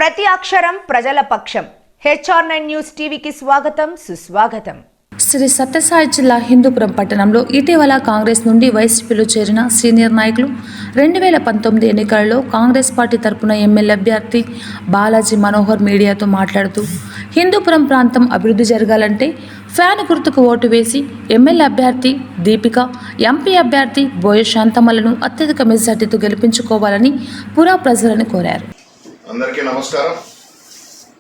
ప్రతి అక్షరం ప్రజల పక్షం. HR9 న్యూస్ టీవీకి స్వాగతం, సుస్వాగతం. శ్రీ సత్యసాయి జిల్లా హిందూపురం పట్టణంలో ఇటీవల కాంగ్రెస్ నుండి వైసీపీలో చేరిన సీనియర్ నాయకులు 2019 ఎన్నికలలో కాంగ్రెస్ పార్టీ తరపున ఎమ్మెల్యే అభ్యర్థి బాలాజీ మనోహర్ మీడియాతో మాట్లాడుతూ హిందూపురం ప్రాంతం అభివృద్ధి జరగాలంటే ఫ్యాన్ గుర్తుకు ఓటు వేసి ఎమ్మెల్యే అభ్యర్థి దీపిక, ఎంపీ అభ్యర్థి బోయ శాంతమ్మలను అత్యధిక మెజార్టీతో గెలిపించుకోవాలని పురా ప్రజలను కోరారు. అందరికీ నమస్కారం.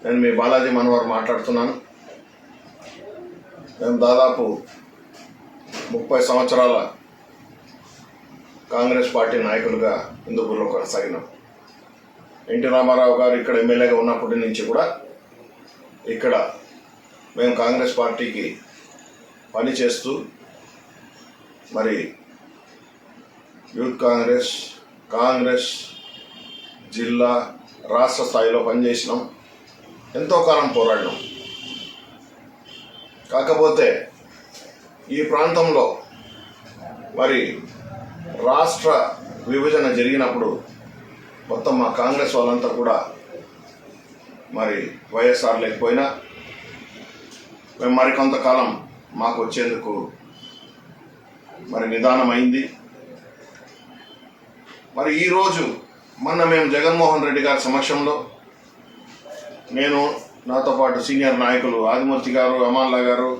నేను మీ బాలాజీ మనోహర్ మాట్లాడుతున్నాను. మేము దాదాపు 30 సంవత్సరాల కాంగ్రెస్ పార్టీ నాయకులుగా హిందూపూర్లో కొనసాగినాం. ఎన్టీ రామారావు గారు ఇక్కడ ఎమ్మెల్యేగా ఉన్నప్పటి నుంచి కూడా ఇక్కడ మేము కాంగ్రెస్ పార్టీకి పనిచేస్తూ మరి యూత్ కాంగ్రెస్ జిల్లా రాష్ట్ర స్థాయిలో పనిచేసినాం. ఎంతో కాలం పోరాడినాం. కాకపోతే ఈ ప్రాంతంలో మరి రాష్ట్ర విభజన జరిగినప్పుడు మొత్తం మా కాంగ్రెస్ వాళ్ళంతా కూడా మరి వైఎస్ఆర్ లేకపోయినా మేము మరికొంతకాలం మాకు వచ్చేందుకు మరి నిదానమైంది. మరి ఈరోజు మేము జగన్మోహన్ రెడ్డి గారి సమక్షంలో నేను, నాతో పాటు సీనియర్ నాయకులు ఆదిమూర్తి గారు, అమాల్లా గారు,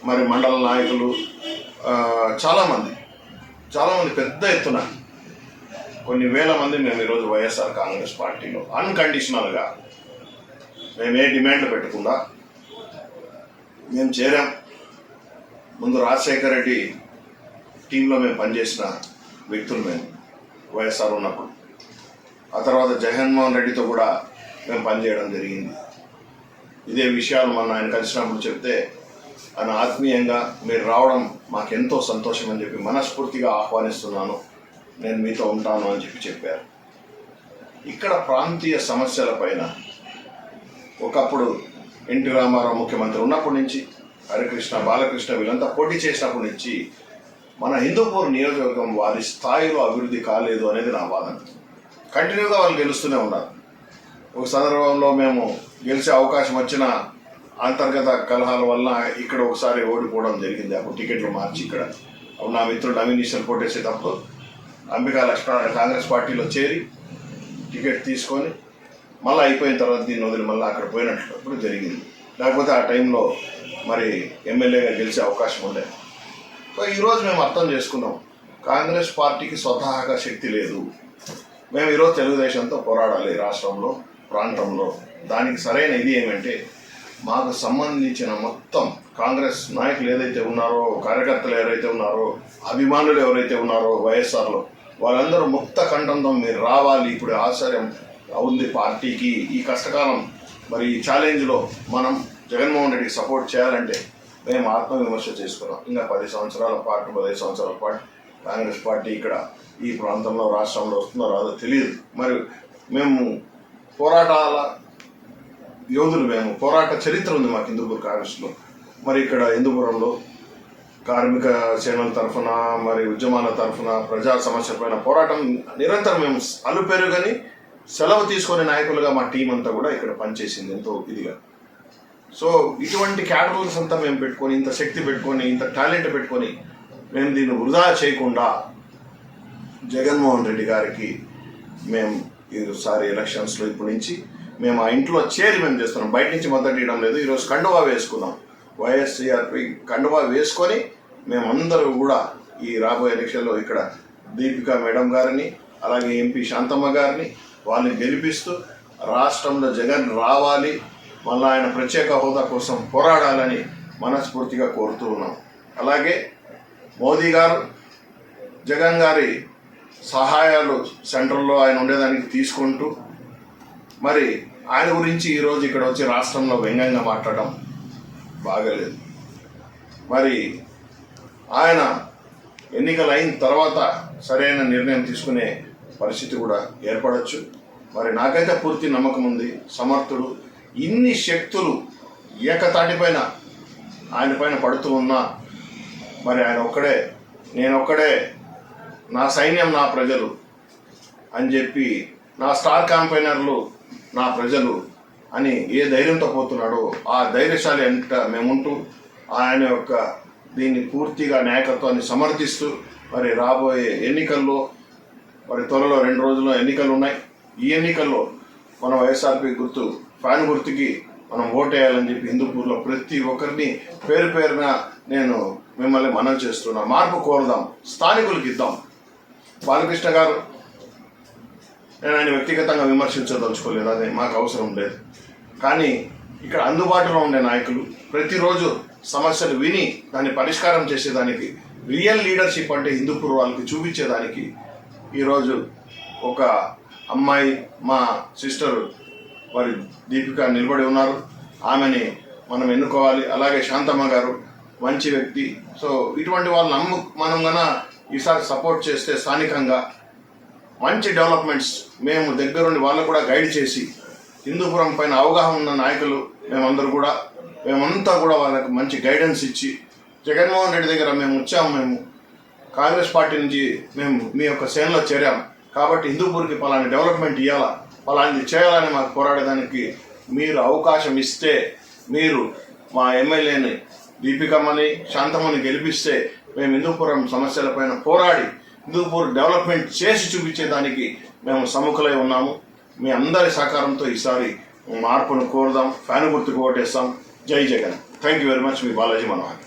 మరి మండల నాయకులు చాలామంది పెద్ద ఎత్తున కొన్ని వేల మంది మేము ఈరోజు వైఎస్ఆర్ కాంగ్రెస్ పార్టీలో అన్కండిషనల్గా మేము ఏ డిమాండ్లు పెట్టకుండా మేము చేరాం. ముందు రాజశేఖర రెడ్డి టీంలో మేము పనిచేసిన వ్యక్తులు మేము వైఎస్ఆర్ ఉన్నప్పుడు. ఆ తర్వాత జగన్మోహన్ రెడ్డితో కూడా మేము పనిచేయడం జరిగింది. ఇదే విషయాలు మొన్న ఆయన కలిసినప్పుడు చెప్తే ఆయన ఆత్మీయంగా మీరు రావడం మాకెంతో సంతోషం అని చెప్పి మనస్ఫూర్తిగా ఆహ్వానిస్తున్నాను, నేను మీతో ఉంటాను అని చెప్పారు. ఇక్కడ ప్రాంతీయ సమస్యల పైన ఒకప్పుడు ఎన్టీ రామారావు ముఖ్యమంత్రి ఉన్నప్పటి నుంచి హరికృష్ణ, బాలకృష్ణ వీళ్ళంతా పోటీ చేసినప్పటి నుంచి మన హిందూపూర్ నియోజకవర్గం వారి స్థాయిలో అభివృద్ధి కాలేదు అనేది నా వాదన. కంటిన్యూగా వాళ్ళు గెలుస్తూనే ఉన్నారు. ఒక సందర్భంలో మేము గెలిచే అవకాశం వచ్చిన అంతర్గత కలహాల వల్ల ఇక్కడ ఒకసారి ఓడిపోవడం జరిగింది. అప్పుడు టికెట్లు మార్చి ఇక్కడ నా మిత్రుడు నవీన్ ఈశ్వర్ పోటేసేటప్పుడు అంబికా లక్ష్మణ కాంగ్రెస్ పార్టీలో చేరి టికెట్ తీసుకొని మళ్ళీ అయిపోయిన తర్వాత దీన్ని వదిలి మళ్ళీ అక్కడ పోయినప్పుడు జరిగింది. లేకపోతే ఆ టైంలో మరి ఎమ్మెల్యేగా గెలిచే అవకాశం ఉండే. సో ఈరోజు మేము అర్థం చేసుకున్నాం, కాంగ్రెస్ పార్టీకి స్వతహాగా శక్తి లేదు. మేము ఈరోజు తెలుగుదేశంతో పోరాడాలి రాష్ట్రంలో, ప్రాంతంలో. దానికి సరైన ఇది ఏమంటే మాకు సంబంధించిన మొత్తం కాంగ్రెస్ నాయకులు ఏదైతే ఉన్నారో, కార్యకర్తలు ఎవరైతే ఉన్నారో, అభిమానులు ఎవరైతే ఉన్నారో వైఎస్ఆర్లో, వాళ్ళందరూ ముక్త కంఠంతో మీరు రావాలి. ఇప్పుడు ఆశ్చర్యం ఉంది పార్టీకి. ఈ కష్టకాలం మరి ఈ ఛాలెంజ్లో మనం జగన్మోహన్ రెడ్డికి సపోర్ట్ చేయాలంటే మేము ఆత్మవిమర్శ చేసుకున్నాం. ఇంకా 15 సంవత్సరాల పాటు కాంగ్రెస్ పార్టీ ఇక్కడ ఈ ప్రాంతంలో రాష్ట్రంలో వస్తుందో రాదో తెలియదు. మరి మేము పోరాటాల యోధులు, మేము పోరాట చరిత్ర ఉంది మాకు హిందూపూర్ కాంగ్రెస్లో. మరి ఇక్కడ హిందూపురంలో కార్మిక సేనల తరఫున, మరి ఉద్యమాల తరఫున, ప్రజా సమస్యలపైన పోరాటం నిరంతరం మేము అలుపెరుగని సెలవు తీసుకునే నాయకులుగా మా టీం అంతా కూడా ఇక్కడ పనిచేసింది ఎంతో ఇదిగా. సో ఇటువంటి క్యాడర్స్ అంతా మేము పెట్టుకొని, ఇంత శక్తి పెట్టుకొని, ఇంత టాలెంట్ పెట్టుకొని మేము దీన్ని వృధా చేయకుండా జగన్మోహన్ రెడ్డి గారికి మేము ఈసారి ఎలక్షన్స్లో ఇప్పటి నుంచి మేము ఆ ఇంట్లో చేరి మేము చేస్తున్నాం. బయట నుంచి మద్దతు ఇవ్వడం లేదు. ఈరోజు కండువా వేసుకున్నాం, వైఎస్ఆర్పి కండువా వేసుకొని మేమందరూ కూడా ఈ రాబోయే ఎలక్షన్లో ఇక్కడ దీపిక మేడం గారిని, అలాగే ఎంపీ శాంతమ్మ గారిని వాళ్ళని గెలిపిస్తూ రాష్ట్రంలో జగన్ రావాలి, మళ్ళీ ఆయన ప్రత్యేక హోదా కోసం పోరాడాలని మనస్ఫూర్తిగా కోరుతూ ఉన్నాం. అలాగే మోదీ గారు జగన్ గారి సహాయాలు సెంట్రల్లో ఆయన ఉండేదానికి తీసుకుంటూ మరి ఆయన గురించి ఈరోజు ఇక్కడ వచ్చి రాష్ట్రంలో వ్యంగ్యంగా మాట్లాడడం బాగలేదు. మరి ఆయన ఎన్నికలు అయిన తర్వాత సరైన నిర్ణయం తీసుకునే పరిస్థితి కూడా ఏర్పడవచ్చు. మరి నాకైతే పూర్తి నమ్మకం ఉంది, సమర్థుడు. ఇన్ని శక్తులు ఏకతాటిపైన ఆయన పైన పడుతూ ఉన్నా మరి ఆయన ఒక్కడే, నేనొక్కడే, నా సైన్యం నా ప్రజలు అని చెప్పి, నా స్టార్ క్యాంపెయినర్లు నా ప్రజలు అని ఏ ధైర్యంతో పోతున్నాడో ఆ ధైర్యశాలి అంట మేముంటూ ఆయన యొక్క దీన్ని పూర్తిగా నాయకత్వాన్ని సమర్థిస్తూ మరి రాబోయే ఎన్నికల్లో మరి త్వరలో 2 రోజుల్లో ఎన్నికలు ఉన్నాయి. ఈ ఎన్నికల్లో మన వైఎస్ఆర్పీ గుర్తు ఫ్యాన్ గుర్తుకి మనం ఓటేయాలని చెప్పి హిందూపూర్లో ప్రతి ఒక్కరిని పేరు పేరున నేను మిమ్మల్ని మనవి చేస్తున్నా. మార్పు కోరుదాం, స్థానికులకి ఇద్దాం. బాలకృష్ణ గారు, నేను ఆయన వ్యక్తిగతంగా విమర్శించదలుచుకోలేదు, అది మాకు అవసరం లేదు. కానీ ఇక్కడ అందుబాటులో ఉండే నాయకులు ప్రతిరోజు సమస్యలు విని దాన్ని పరిష్కారం చేసేదానికి, రియల్ లీడర్షిప్ అంటే హిందూపూర్ వాళ్ళకి చూపించేదానికి ఈరోజు ఒక అమ్మాయి మా సిస్టర్ మరి దీపిక నిలబడి ఉన్నారు. ఆమెని మనం ఎన్నుకోవాలి. అలాగే శాంతమ్మ గారు మంచి వ్యక్తి. సో ఇటువంటి వాళ్ళని మనం గన ఈసారి సపోర్ట్ చేస్తే స్థానికంగా మంచి డెవలప్మెంట్స్ మేము దగ్గరుండి వాళ్ళకు కూడా గైడ్ చేసి హిందూపురం పైన అవగాహన ఉన్న నాయకులు మేమంతా కూడా వాళ్ళకి మంచి గైడెన్స్ ఇచ్చి జగన్మోహన్ రెడ్డి దగ్గర మేము వచ్చాము, మేము కాంగ్రెస్ పార్టీ నుంచి మేము మీ యొక్క సేనలో చేరాము కాబట్టి హిందూపూర్కి పలాని డెవలప్మెంట్ ఇవ్వాలా, పలాంటి చేయాలని మాకు పోరాడేదానికి మీరు అవకాశం ఇస్తే, మీరు మా ఎమ్మెల్యేని దీపికమ్మని శాంతమ్మని గెలిపిస్తే మేము హిందూపురం సమస్యలపైన పోరాడి హిందూపూర్ డెవలప్మెంట్ చేసి చూపించేదానికి మేము సముఖులై ఉన్నాము. మీ అందరి సహకారంతో ఈసారి మార్పును కోరుదాం. ఫ్యాన్ గుర్తుకు ఓటేస్తాం. జై Jagan. Thank you very much. Me Balaji Manohar.